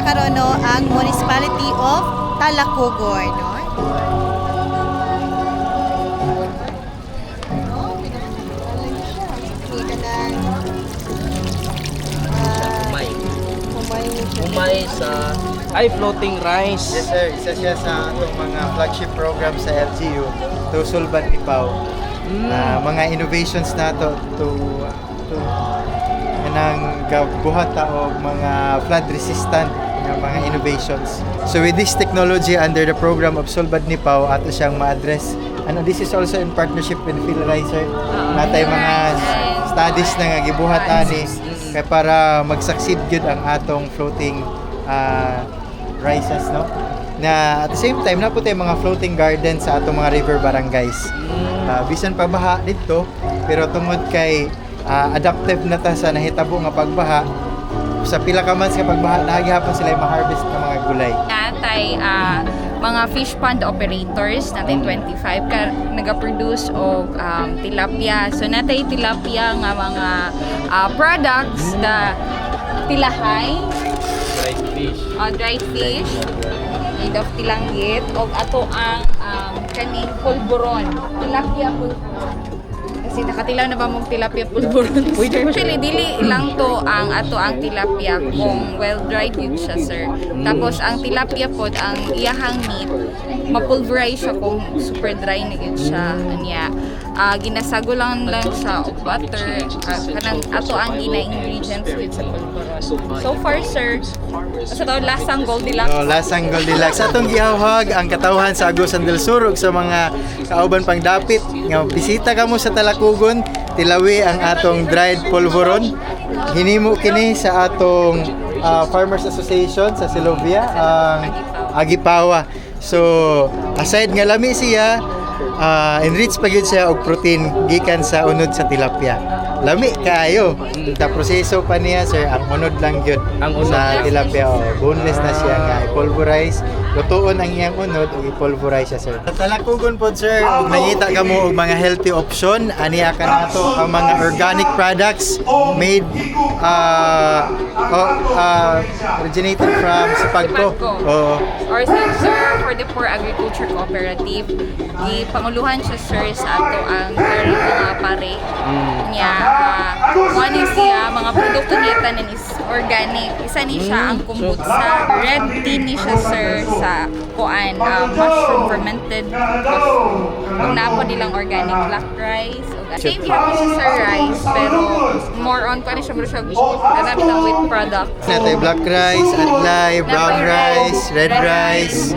karon no ang Municipality of Talacogon, no? Umay sa floating rice. Yes sir, isa siya sa atong mga flagship program sa LGU to Sulban Ipaw. Mga innovations nato to kanang gabuhat ta og mga flood resistant nga mga innovations. So with this technology under the program of Sulban Ipaw ato siyang ma-address. This is also in partnership with Philriser. Natay mga studies na nga gibuhat ani kay para mag-succeed gyud ang atong floating rices, no? Na at the same time naputay mga floating gardens sa atong mga river barangays. Bisan pa baha dito pero tungod kay adaptive na ta sa nahitabo nga pagbaha, sa pila ka months nga pagbaha nagihapon sila ma-harvest ng mga gulay. Natay mga fish pond operators natay 25 ka nagaproduce og tilapia. So natay tilapia nga mga products na tilahay, dried fish made of tilanggit og ato ang kaning pulburon, tilapia pulburon. Kasi nakatilaw na ba mong tilapia pulburon? Actually, dili lang to ang ato ang tilapia kung well-dried yun siya, sir. Tapos, ang tilapia po, ang iyahang meat, mapulverize siya kung super dry na yun siya. Anya, ginasago lang siya og butter. Kanang ato ang gina-ingredients yun sa pulburon. So far, sir, sa taon, lasang Goldilocks. Lasang Goldilocks. Atong gihawhag ang katawhan sa Agusan del Sur ug sa mga kauban pang dapit nga bisita kamo sa Talacogon, tilawi ang atong dried pulburon. Hinimo kini sa atong Farmers Association sa Silovia, ang Agipawa. So, aside nga lami siya, enrich pa gyud siya og protein gikan sa unod sa tilapia. Lami kaayo. Ta proseso pa niya sir, ang unod lang gyud sa tilapia. Boneless na siya nga i-pulverize. Lutuon ang iyang unod ug i-pulverize siya sir. Sa Talacogon pod sir, ug nangita kamo og mga healthy option, aniya ka nato ang mga organic products made originated from Sipagco. Or sir, for the Poor Agriculture Cooperative, gipanguluhan siya sir sa ato ang very mga pare niya. One is siya, mga produkto niya tanan is organic. Isa ni siya ang kombucha. Red tea ni siya sir sa kuan, mushroom, fermented mushroom. Kung napo nilang organic black rice. Same gihapon siya sa rice, pero more on kuan siya ganamit ang wheat product. Natay black rice, adlay, brown rice, red rice.